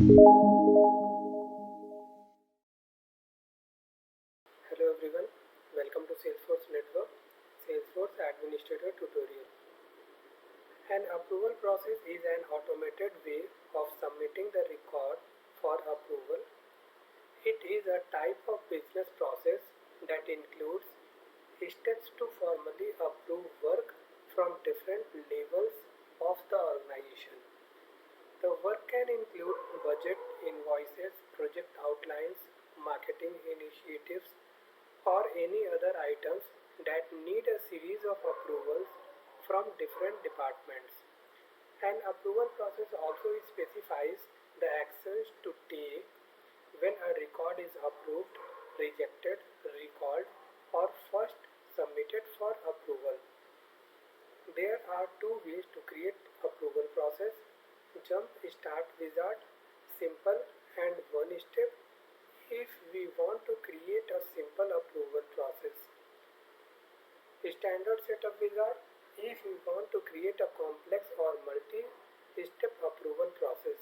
Hello everyone, welcome to Salesforce Network, Salesforce Administrator Tutorial. An approval process is an automated way of submitting the record for approval. It is a type of business process that includes steps to formally approve work from different levels of the organization. The work can include budget, invoices, project outlines, marketing initiatives, or any other items that need a series of approvals from different departments. An approval process also specifies the actions to take when a record is approved, rejected, recalled, or first submitted for approval. There are two ways to create approval process: jump start wizard, simple and one step. If we want to create a simple approval process, standard setup wizard, if we want to create a complex or multi-step approval process.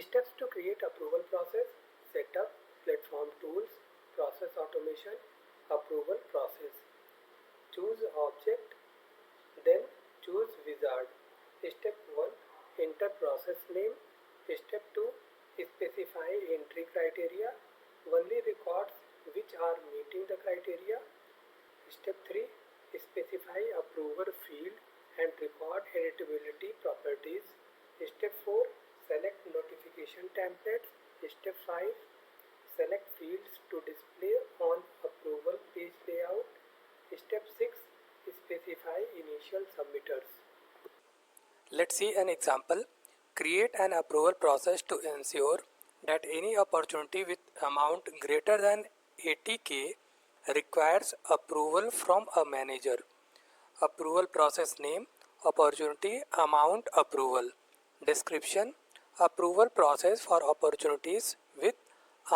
Steps to create approval process: setup, platform tools, process automation, approval process. Choose object, then choose wizard. Step 1, enter process name. Step 2, specify entry criteria. Only records which are meeting the criteria. Step 3, specify approver field and record editability properties. Step 4, select notification templates. Step 5, select fields to display on approval page layout. Step 6, specify initial submitters. Let's see an example. Create an approval process to ensure that any opportunity with amount greater than 80K requires approval from a manager. Approval process name: opportunity amount approval. Description: approval process for opportunities with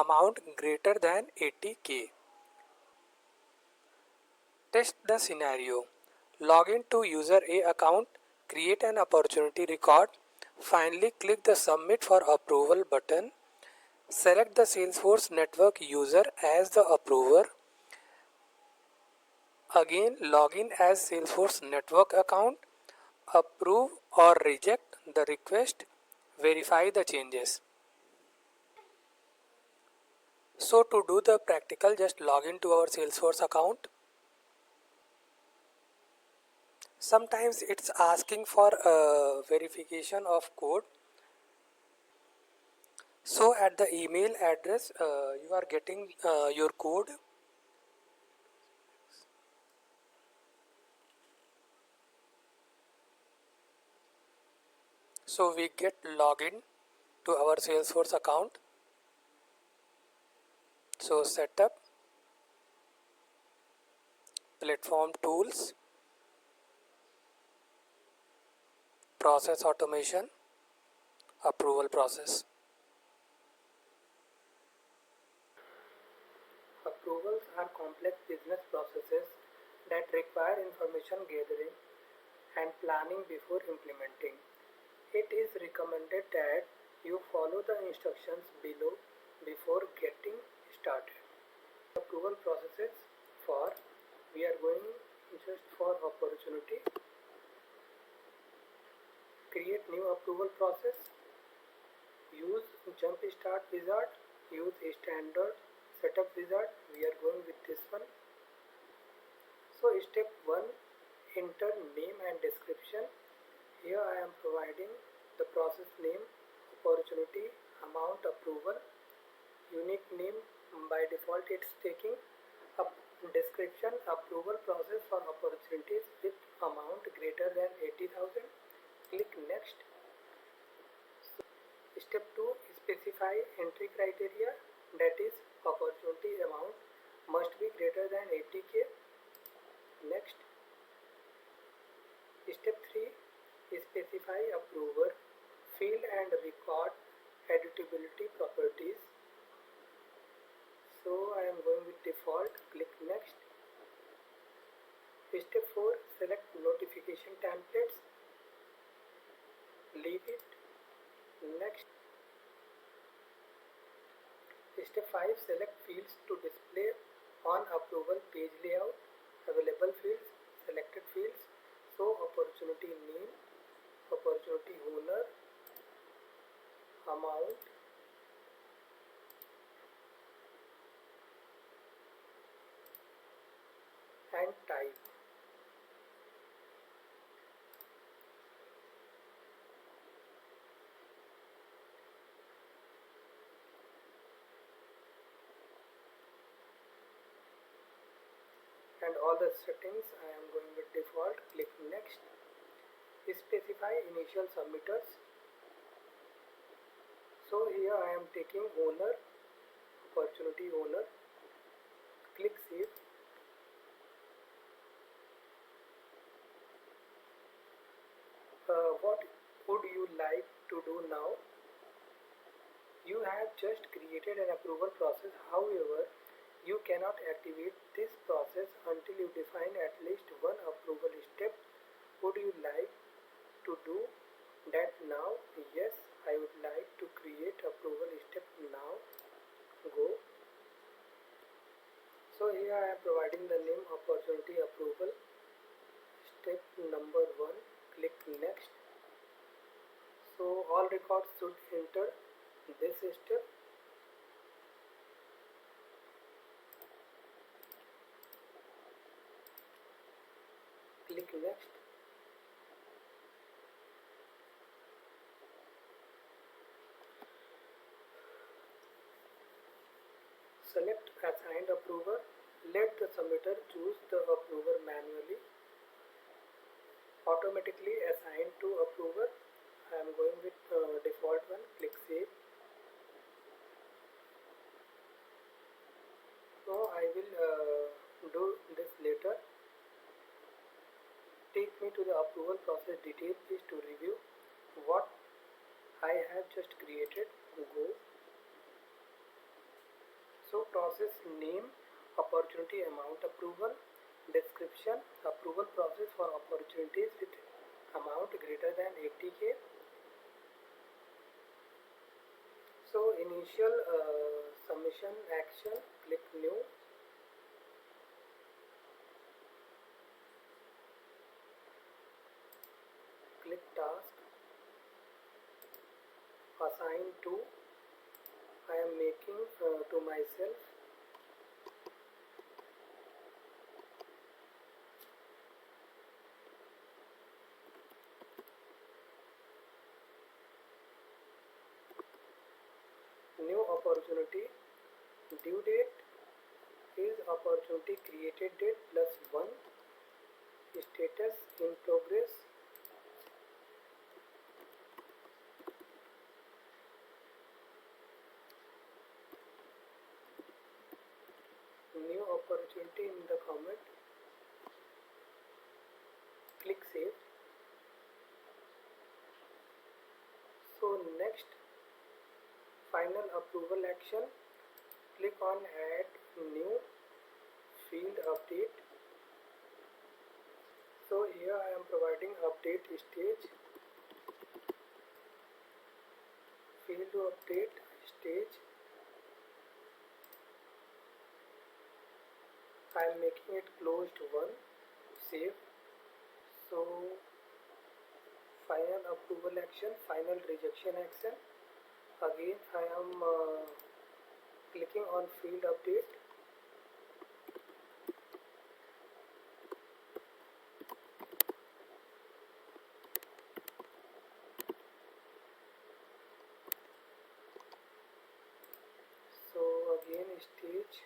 amount greater than 80K. Test the scenario. Log in to user A account, create an opportunity record, finally click the Submit for Approval button, select the Salesforce Network user as the approver, again log in as Salesforce Network account, approve or reject the request, verify the changes. So to do the practical, just log in to our Salesforce account. Sometimes it's asking for a verification of code. So at the email address you are getting your code. So we get login to our Salesforce account. So setup, platform tools, process automation, approval process. Approvals are complex business processes that require information gathering and planning before implementing. It is recommended that you follow the instructions below before getting started. Approval processes for, we are going just for opportunity. Create new approval process. Use jump start wizard. Use a standard setup wizard. We are going with this one. So step 1, enter name and description. Here I am providing the process name, opportunity, amount, approval, unique name. By default it's taking up. Description: approval process for opportunities with amount greater than 80,000. Click next. Step 2, specify entry criteria, that is opportunity amount must be greater than 80K. Next. Step 3, specify approver field and record editability properties. So I am going with default. Click next. Step 4, select notification templates. Leave it. Next. Step 5. Select fields to display on approval page layout. Available fields, selected fields. So opportunity name, opportunity owner, amount, and type. And all the settings I am going with default. Click next. Specify initial submitters. So here I am taking owner, opportunity owner. Click save. What would you like to do now? You have just created an approval process. However, you cannot activate this process until you define at least one approval step. Would you like to do that now? Yes, I would like to create approval step now. Go. So here I am providing the name opportunity approval. Step number 1. Click next. So all records should enter this step. Click next. Select assigned approver. Let the submitter choose the approver manually. Automatically assigned to approver. I am going with default one. Click save. So I will do this later. Take me to the approval process detail page to review what I have just created. Go. So process name, opportunity amount approval, description, approval process for opportunities with amount greater than 80K. So initial submission action, click new. Click task, assign to, I am making to myself. New opportunity, due date is opportunity created date plus 1, status in progress. New opportunity in the comment. Click save. So next, final approval action. Click on add new field update. So here I am providing update stage. Field to update stage. I am making it closed 1. Save. So final approval action, final rejection action. Again I am clicking on field update. So again stage,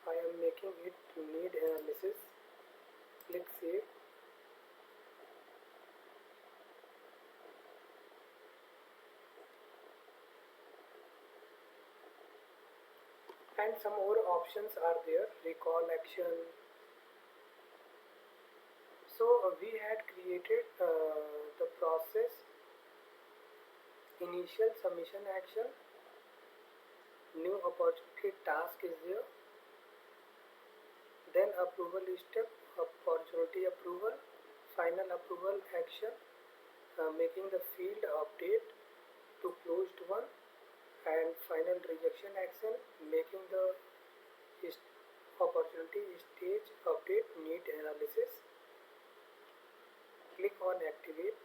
I am making it need analysis. Click save. And some more options are there. Recall action. So we had created the process initial submission action. New opportunity task is there. Then approval step, opportunity approval, final approval action, making the field update to closed 1, And final rejection action, making the opportunity stage update need analysis. Click on activate.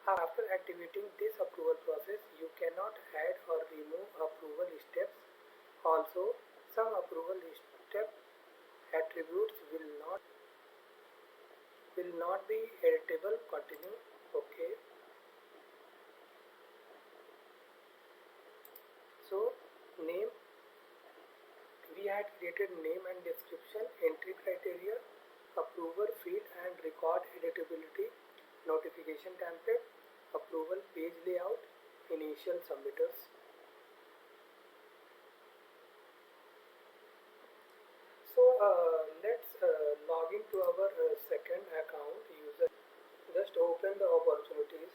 After activating this approval process, you cannot add or remove approval steps. Also, some approval step attributes will not be editable. Continue. Okay. So name, we had created name and description, entry criteria, approver field and record editability, notification template, approval page layout, initial submitters. So let's log into our second account user. Just open the opportunities.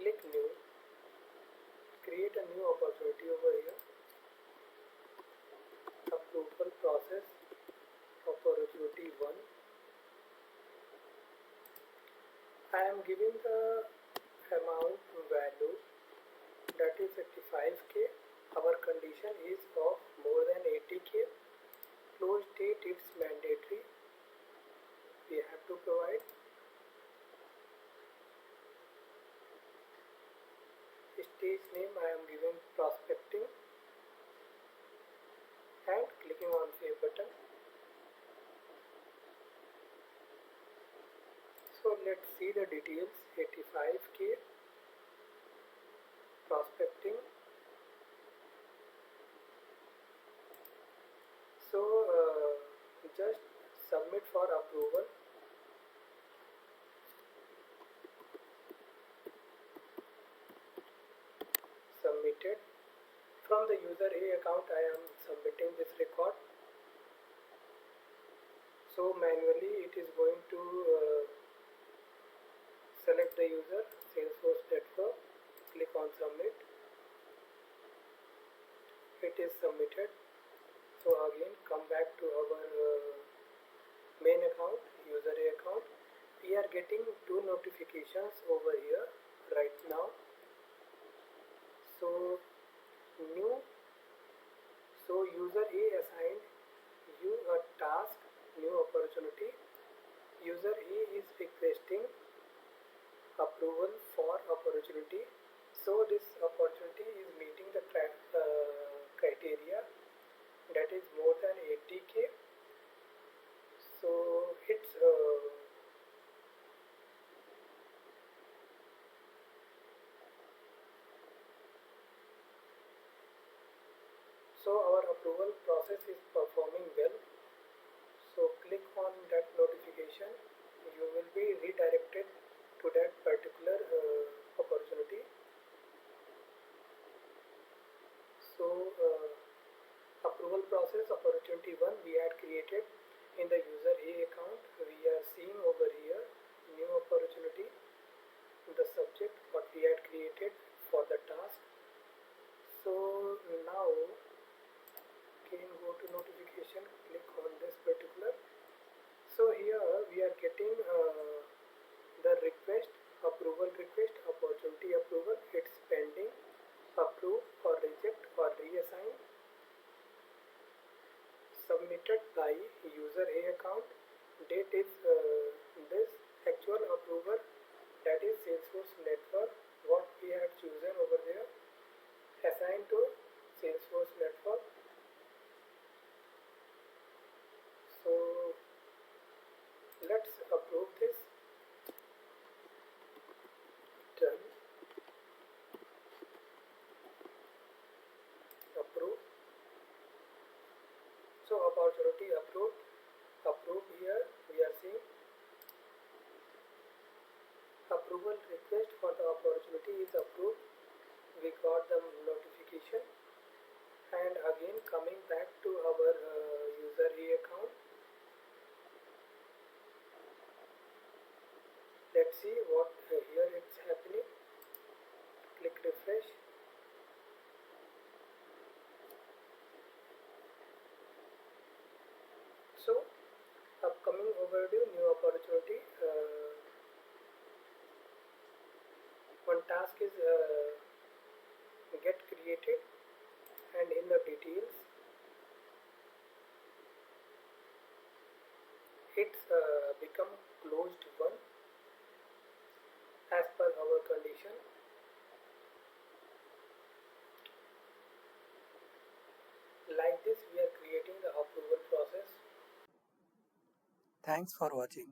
Click new. Create a new opportunity over here. Approval process opportunity 1. I am giving the amount value, that is 85k. Our condition is of more than 80k. Close date, it's mandatory. We have to provide. Stage name I am giving prospecting and clicking on save button. So let's see the details. 85k prospecting. So just submit for approval. Submitted. From the user A account I am submitting this record. So manually it is going to select the user, Salesforce network, click on submit. It is submitted. So again come back to our main account, user A account. We are getting 2 notifications over here right now. So new, so user A assigned you a task, new opportunity. User A is requesting approval for opportunity. So this opportunity is meeting the criteria, that is more than 80k. So it's so our approval process is performing well. So click on that notification. You will be redirected to that particular opportunity. So approval process opportunity 1 we had created in the user A account. We are seeing over here new opportunity, the subject what we had created for the task. So now again go to notification, click on this particular. So here we are getting the request, approval request, opportunity approval, it's pending, approve or reject or reassign, submitted by user A account. Date is this, actual approver, that is Salesforce network, what we had chosen over there, assigned to Salesforce network. So let's approve this. Done. Approve. So opportunity approved. Approve here we are seeing approval request for the opportunity is approved. We got the notification. And again coming back to our user A account. Let's see what here it's happening. Click refresh. So coming Coming overdue, new opportunity. One task is get created, and in the details it's become closed one as per our condition. Like this we are creating the approval process. Thanks for watching.